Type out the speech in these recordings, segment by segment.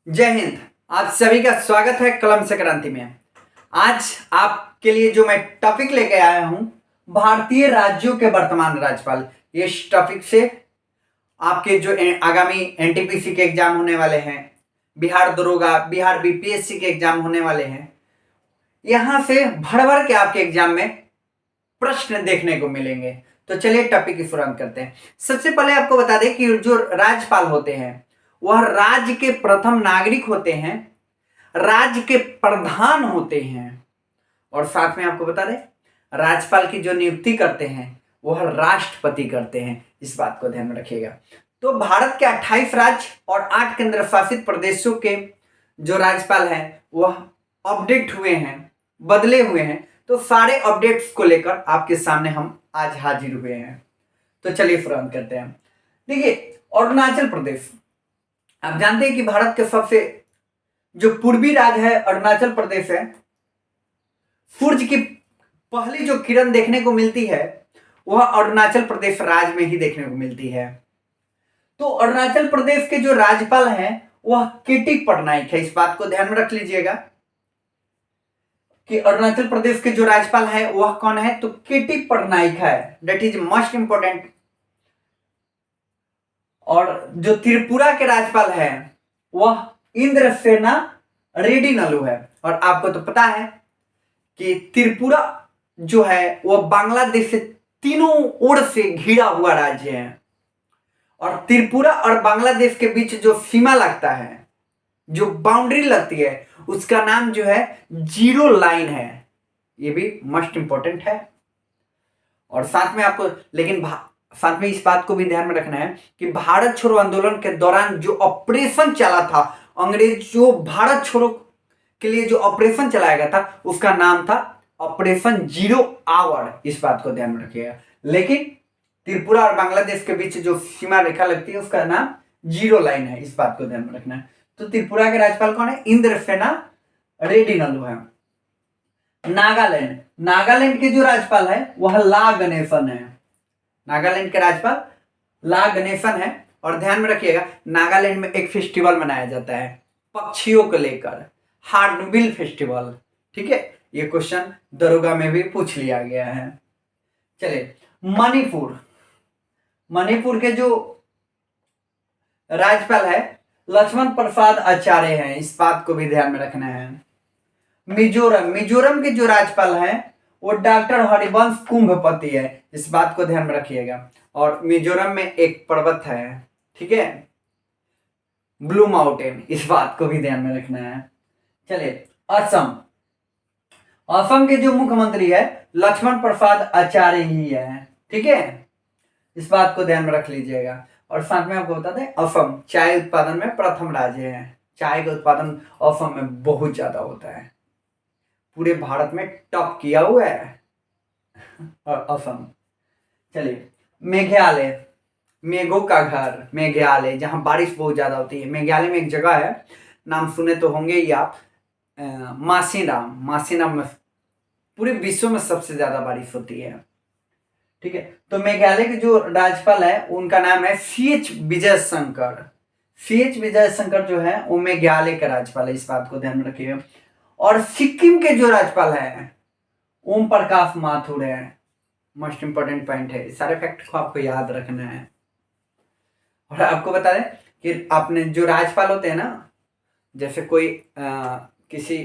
जय हिंद। आप सभी का स्वागत है कलम से क्रांति में। आज आपके लिए जो मैं टॉपिक लेके आया हूं, भारतीय राज्यों के वर्तमान राज्यपाल। इस टॉपिक से आपके जो आगामी एनटीपीसी के एग्जाम होने वाले हैं, बिहार दरोगा, बिहार बीपीएससी के एग्जाम होने वाले हैं, यहां से भर भर के आपके एग्जाम में प्रश्न देखने को मिलेंगे। तो चलिए टॉपिक की शुरुआत करते हैं। सबसे पहले आपको बता दें कि जो राज्यपाल होते हैं वह राज्य के प्रथम नागरिक होते हैं, राज्य के प्रधान होते हैं, और साथ में आपको बता दें राज्यपाल की जो नियुक्ति करते हैं वह राष्ट्रपति करते हैं। इस बात को ध्यान में रखिएगा। तो भारत के 28 राज्य और 8 केंद्र शासित प्रदेशों के जो राज्यपाल हैं वह अपडेट हुए हैं, बदले हुए हैं। तो सारे अपडेट्स को लेकर आपके सामने हम आज हाजिर हुए हैं। तो चलिए शुरुआत करते हैं। देखिए, अरुणाचल प्रदेश, आप जानते हैं कि भारत के सबसे जो पूर्वी राज्य है अरुणाचल प्रदेश है। सूर्य की पहली जो किरण देखने को मिलती है वह अरुणाचल प्रदेश राज्य में ही देखने को मिलती है। तो अरुणाचल प्रदेश के जो राज्यपाल हैं वह केटी पटनायक है। इस बात को ध्यान में रख लीजिएगा कि अरुणाचल प्रदेश के जो राज्यपाल है वह कौन है, तो केटी पटनायक है। That is most important. और जो त्रिपुरा के राज्यपाल है वह इंद्रसेना रेड्डी नलू है। और आपको तो पता है कि त्रिपुरा जो है वह बांग्लादेश से तीनों ओर से घिरा हुआ राज्य है। और त्रिपुरा और बांग्लादेश के बीच जो सीमा लगता है, जो बाउंड्री लगती है, उसका नाम जो है जीरो लाइन है। ये भी मोस्ट इंपॉर्टेंट है। और साथ में आपको साथ में इस बात को भी ध्यान में रखना है कि भारत छोड़ो आंदोलन के दौरान जो ऑपरेशन चला था, अंग्रेज जो भारत छोड़ो के लिए जो ऑपरेशन चलाया गया था उसका नाम था ऑपरेशन जीरो आवर। इस बात को ध्यान में रखिएगा। लेकिन त्रिपुरा और बांग्लादेश के बीच जो सीमा रेखा लगती है उसका नाम जीरो लाइन है। इस बात को ध्यान में रखना है। तो त्रिपुरा के राज्यपाल कौन है? इंद्रसेना रेड्डी नलू है। नागालैंड, नागालैंड के जो राज्यपाल है वह ला गणेशन है। नागालैंड के राज्यपाल ला गणेशन है। और ध्यान में रखिएगा नागालैंड में एक फेस्टिवल मनाया जाता है पक्षियों को लेकर, हार्नबिल फेस्टिवल। ठीक है, ये क्वेश्चन दरोगा में भी पूछ लिया गया है। चलिए, मणिपुर, मणिपुर के जो राज्यपाल है लक्ष्मण प्रसाद आचार्य हैं। इस बात को भी ध्यान में रखना है। मिजोरम, मिजोरम के जो राज्यपाल हैं वो डॉक्टर हरिवंश कुंभपति है। इस बात को ध्यान में रखिएगा। और मिजोरम में एक पर्वत है, ठीक है, ब्लू माउंटेन। इस बात को भी ध्यान में रखना है। चलिए, असम, असम के जो मुख्यमंत्री है लक्ष्मण प्रसाद आचार्य ही है। ठीक है, इस बात को ध्यान में रख लीजिएगा। और साथ में आपको बता दें असम चाय उत्पादन में प्रथम राज्य है। चाय का उत्पादन असम में बहुत ज्यादा होता है, पूरे भारत में टॉप किया हुआ है और असम। चलिए, मेघालय, मेघों का घर मेघालय, जहां बारिश बहुत ज्यादा होती है। मेघालय में एक जगह है, नाम सुने तो होंगे ही आप, मासीराम। मासीराम में पूरे विश्व में सबसे ज्यादा बारिश होती है। ठीक है, तो मेघालय के जो राज्यपाल है उनका नाम है CH विजय शंकर। CH विजय शंकर जो है वो मेघालय का राज्यपाल है। इस बात को ध्यान में रखिएगा। और सिक्किम के जो राज्यपाल है ओम प्रकाश माथुर है। मोस्ट इंपॉर्टेंट पॉइंट है। सारे फैक्ट को आपको याद रखना है। और आपको बता दें कि आपने जो राज्यपाल होते हैं ना, जैसे कोई किसी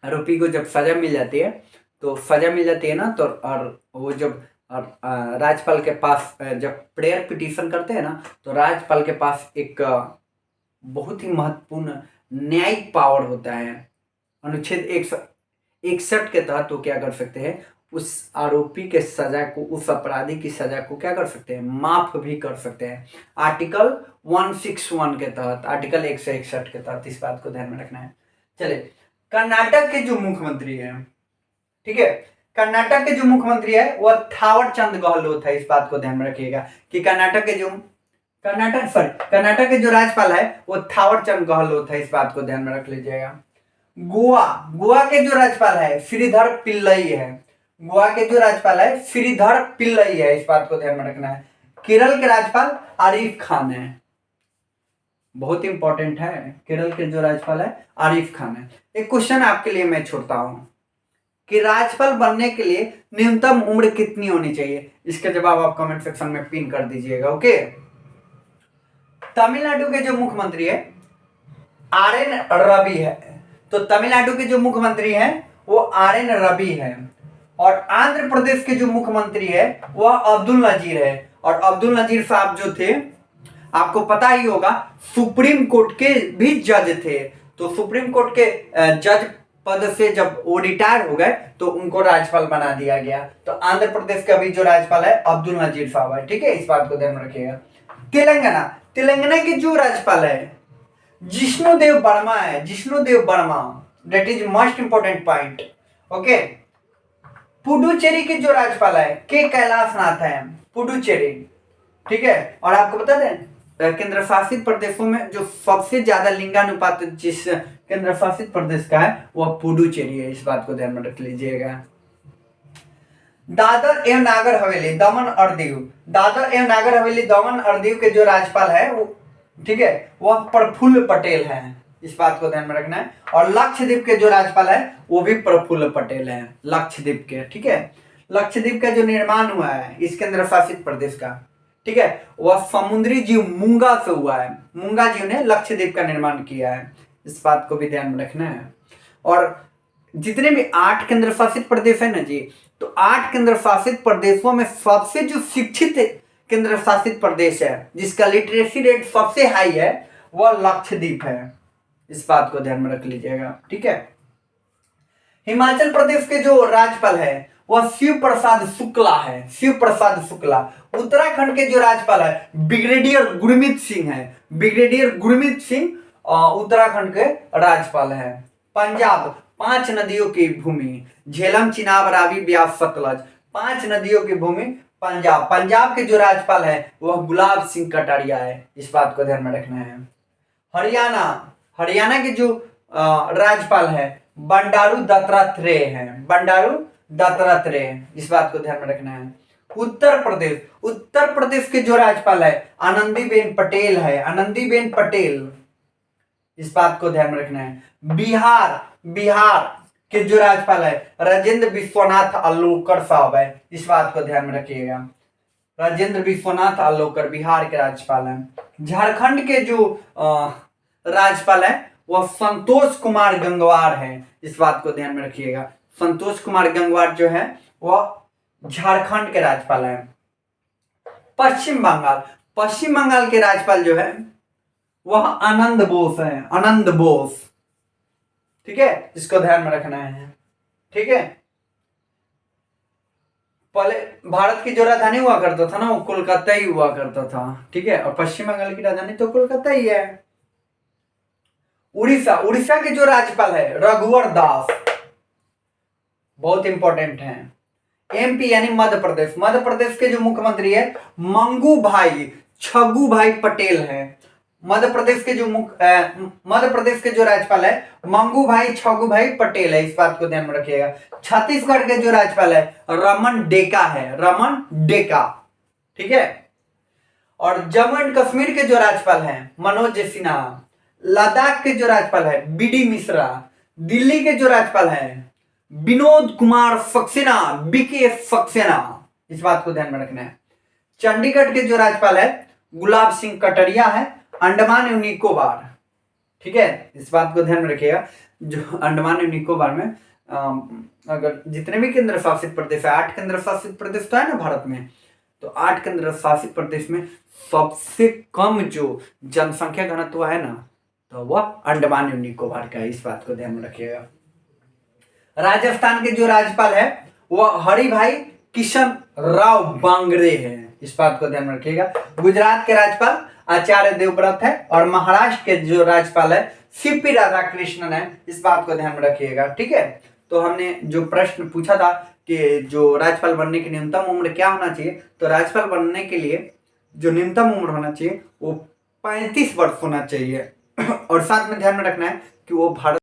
आरोपी को जब सजा मिल जाती है तो सजा मिल जाती है ना, तो और वो जब राज्यपाल के पास जब प्रेयर पिटीशन करते हैं ना, तो राज्यपाल के पास एक बहुत ही महत्वपूर्ण न्यायिक पावर होता है। अनुच्छेद 161 के तहत वो क्या कर सकते हैं, उस आरोपी के सजा को, उस अपराधी की सजा को क्या कर सकते हैं, माफ भी कर सकते हैं। आर्टिकल 161 के तहत, आर्टिकल 161 के तहत। इस बात को ध्यान में रखना है। चलिए, कर्नाटक के जो मुख्यमंत्री है, ठीक है, कर्नाटक के जो मुख्यमंत्री है वह थावर चंद गहलोत है। इस बात को ध्यान में रखिएगा कि कर्नाटक के जो राज्यपाल है वो थावर चंद गहलोत है। इस बात को ध्यान में रख लीजिएगा। गोवा, गोवा के जो राज्यपाल है श्रीधर पिल्लई है। गोवा के जो राज्यपाल है श्रीधर पिल्लई है। इस बात को ध्यान में रखना है। केरल के राज्यपाल आरिफ खान है। बहुत इंपॉर्टेंट है। केरल के जो राज्यपाल है आरिफ खान है। एक क्वेश्चन आपके लिए मैं छोड़ता हूं कि राज्यपाल बनने के लिए न्यूनतम उम्र कितनी होनी चाहिए। इसका जवाब आप कमेंट सेक्शन में पिन कर दीजिएगा। ओके, तमिलनाडु के जो मुख्यमंत्री है आर एन रवि है। तो तमिलनाडु के जो मुख्यमंत्री हैं वो आर एन रवि है। और आंध्र प्रदेश के जो मुख्यमंत्री है वह अब्दुल नजीर है। और अब्दुल नजीर साहब जो थे आपको पता ही होगा सुप्रीम कोर्ट के भी जज थे। तो सुप्रीम कोर्ट के जज पद से जब वो रिटायर हो गए तो उनको राज्यपाल बना दिया गया। तो आंध्र प्रदेश का भी जो राज्यपाल है अब्दुल नजीर साहब है। ठीक है, इस बात को ध्यान में रखिएगा। तेलंगाना, तेलंगाना के जो राज्यपाल है जिष्णुदेव वर्मा है। Jishnu Dev Verma, that is most important point. Okay, Puducherry के जो राज्यपाल है के कैलाश नाथ है, पुडुचेरी। ठीक है, और आपको बता दें केंद्र शासित प्रदेशों में जो सबसे ज्यादा लिंगानुपात जिस केंद्र शासित प्रदेश का है वह पुडुचेरी है। इस बात को ध्यान में रख लीजिएगा। दादर एवं नागर हवेली दमन और दीव, दादर एवं नागर हवेली दमन और दीव के जो राज्यपाल है वो, ठीक है, वह प्रफुल्ल पटेल है। इस बात को ध्यान में रखना है। और लक्षद्वीप के जो राज्यपाल है वो भी प्रफुल्ल पटेल है, लक्षद्वीप के। ठीक है, लक्षद्वीप का जो निर्माण हुआ है इस केंद्र शासित प्रदेश का, ठीक है, वह समुद्री जीव मूंगा से हुआ है। मूंगा जीव ने लक्षद्वीप का निर्माण किया है। इस बात को भी ध्यान में रखना है। और जितने भी 8 केंद्र शासित प्रदेश है ना जी, तो 8 केंद्र शासित प्रदेशों में सबसे जो शिक्षित केंद्र शासित प्रदेश है जिसका लिटरेसी रेट सबसे हाई है वह लक्षद्वीप है। इस बात को ध्यान में रख लीजिएगा। ठीक है, हिमाचल प्रदेश के जो राज्यपाल है वह शिव प्रसाद शुक्ला है, शिव प्रसाद शुक्ला। उत्तराखंड के जो राज्यपाल है ब्रिगेडियर गुरमीत सिंह है, ब्रिगेडियर गुरमीत सिंह उत्तराखंड के राज्यपाल है। पंजाब, 5 नदियों की भूमि, झेलम, चिनाब, रावी, ब्यास, सतलज, 5 नदियों की भूमि पंजाब। पंजाब के जो राज्यपाल है वह गुलाब सिंह कटारिया है। इस बात को ध्यान में रखना है। हरियाणा, हरियाणा के जो राज्यपाल है बंडारू दत्तात्रेय हैं, बंडारू दत्तात्रेय। इस बात को ध्यान में रखना है। उत्तर प्रदेश, उत्तर प्रदेश के जो राज्यपाल है आनंदीबेन पटेल है, आनंदीबेन पटेल। इस बात को ध्यान में रखना है। बिहार, बिहार के जो राज्यपाल है राजेंद्र विश्वनाथ आलोकर साहब है। इस बात को ध्यान में रखिएगा, राजेंद्र विश्वनाथ आलोकर बिहार के राज्यपाल हैं। झारखंड के जो राज्यपाल है वह संतोष कुमार गंगवार है। इस बात को ध्यान में रखिएगा। संतोष कुमार गंगवार जो है वह झारखंड के राज्यपाल हैं। पश्चिम बंगाल, पश्चिम बंगाल के राज्यपाल जो है वह आनंद बोस है, आनंद बोस। ठीक है, इसको ध्यान में रखना है। ठीक है, पहले भारत की जो राजधानी हुआ करता था ना वो कोलकाता ही हुआ करता था। ठीक है, और पश्चिम बंगाल की राजधानी तो कोलकाता ही है। उड़ीसा, उड़ीसा के जो राज्यपाल है रघुवर दास, बहुत इंपॉर्टेंट है। एमपी यानी मध्य प्रदेश, मध्य प्रदेश के जो मुख्यमंत्री है मंगू भाई छगू भाई पटेल है। मध्य प्रदेश के जो मध्य प्रदेश के जो राज्यपाल है मंगू भाई छगू भाई पटेल है। इस बात को ध्यान में रखिएगा। छत्तीसगढ़ के जो राज्यपाल है रमन डेका है, रमन डेका। ठीक है, और जम्मू एंड कश्मीर के जो राज्यपाल हैं मनोज सिन्हा। लद्दाख के जो राज्यपाल है बीडी मिश्रा। दिल्ली के जो राज्यपाल है विनोद कुमार सक्सेना, बीके सक्सेना। इस बात को ध्यान में रखना है। चंडीगढ़ के जो राज्यपाल है गुलाब सिंह कटारिया है, अंडमान एवं निकोबार। ठीक है, इस बात को ध्यान में रखिएगा। जो अंडमान एवं निकोबार में अगर जितने भी केंद्र शासित प्रदेश है, 8 केंद्र शासित प्रदेश तो है ना भारत में, तो 8 केंद्र शासित प्रदेश में सबसे कम जो जनसंख्या घनत्व है ना तो वह अंडमान एवं निकोबार का है। इस बात को ध्यान में रखिएगा। राजस्थान के जो राज्यपाल है वह हरिभाई किशन राव बांगरे है। इस बात को ध्यान में रखिएगा। गुजरात के राज्यपाल आचार्य देवव्रत है और महाराष्ट्र के जो राज्यपाल है सीपी राधाकृष्णन है। इस बात को ध्यान में रखिएगा। ठीक है, तो हमने जो प्रश्न पूछा था कि जो राज्यपाल बनने की न्यूनतम उम्र क्या होना चाहिए, तो राज्यपाल बनने के लिए जो न्यूनतम उम्र होना चाहिए वो 35 वर्ष होना चाहिए। और साथ में ध्यान में रखना है कि वो भारत